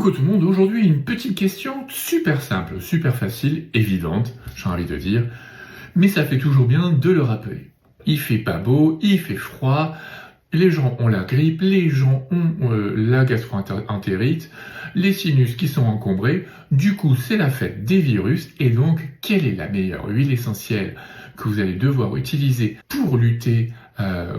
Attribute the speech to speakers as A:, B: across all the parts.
A: Coucou tout le monde, aujourd'hui une petite question super simple, super facile, évidente, j'ai envie de dire, mais ça fait toujours bien de le rappeler. Il fait pas beau, il fait froid, les gens ont la grippe, les gens ont la gastro-entérite, les sinus qui sont encombrés, du coup c'est la fête des virus, et donc quelle est la meilleure huile essentielle que vous allez devoir utiliser pour lutter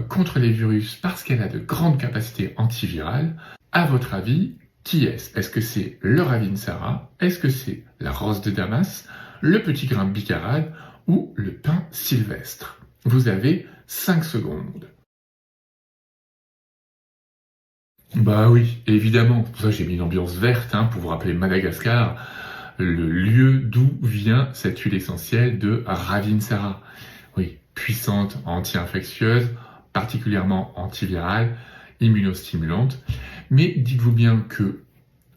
A: contre les virus parce qu'elle a de grandes capacités antivirales? À votre avis, qui est-ce? Est-ce que c'est le Ravinsara? Est-ce que c'est la rose de Damas? Le petit grain de bicarade? Ou le pin sylvestre? Vous avez 5 secondes. Bah oui, évidemment. Pour ça, j'ai mis une ambiance verte pour vous rappeler Madagascar, le lieu d'où vient cette huile essentielle de Ravinsara. Oui, puissante, anti-infectieuse, particulièrement antivirale, immunostimulante. Mais dites-vous bien que,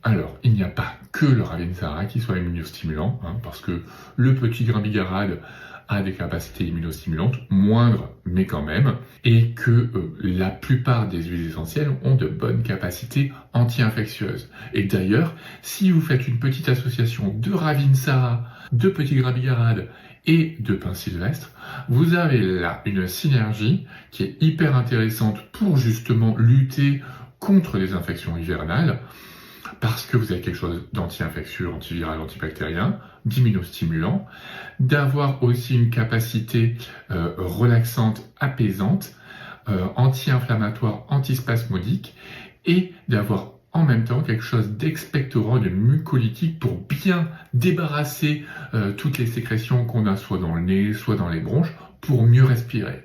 A: alors, il n'y a pas que le Ravinsara qui soit immunostimulant, parce que le petit grain bigarade a des capacités immunostimulantes, moindres, mais quand même, et que la plupart des huiles essentielles ont de bonnes capacités anti-infectieuses. Et d'ailleurs, si vous faites une petite association de Ravinsara, de petit grain bigarade et de pin sylvestre, vous avez là une synergie qui est hyper intéressante pour justement lutter contre les infections hivernales, parce que vous avez quelque chose d'anti-infectieux, antiviral, antibactérien, d'immunostimulant, d'avoir aussi une capacité relaxante, apaisante, anti-inflammatoire, antispasmodique, et d'avoir en même temps quelque chose d'expectorant, de mucolytique pour bien débarrasser toutes les sécrétions qu'on a soit dans le nez, soit dans les bronches, pour mieux respirer.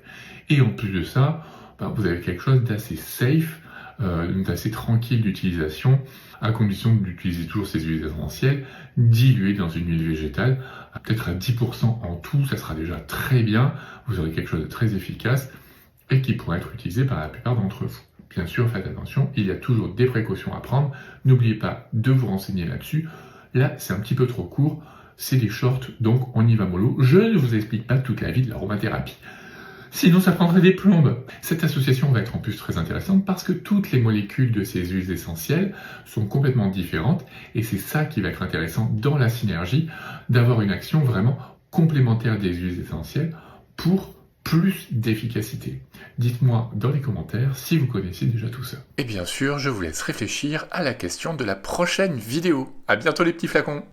A: Et en plus de ça, vous avez quelque chose d'assez safe, d'assez tranquille d'utilisation, à condition d'utiliser toujours ces huiles essentielles diluées dans une huile végétale, peut-être à 10% en tout, ça sera déjà très bien, vous aurez quelque chose de très efficace et qui pourrait être utilisé par la plupart d'entre vous. Bien sûr, faites attention, il y a toujours des précautions à prendre, n'oubliez pas de vous renseigner là-dessus. Là, c'est un petit peu trop court, c'est des shorts, donc on y va mollo. Je ne vous explique pas toute la vie de l'aromathérapie. Sinon, ça prendrait des plombes. Cette association va être en plus très intéressante parce que toutes les molécules de ces huiles essentielles sont complètement différentes et c'est ça qui va être intéressant dans la synergie, d'avoir une action vraiment complémentaire des huiles essentielles pour plus d'efficacité. Dites-moi dans les commentaires si vous connaissez déjà tout ça.
B: Et bien sûr, je vous laisse réfléchir à la question de la prochaine vidéo. À bientôt les petits flacons!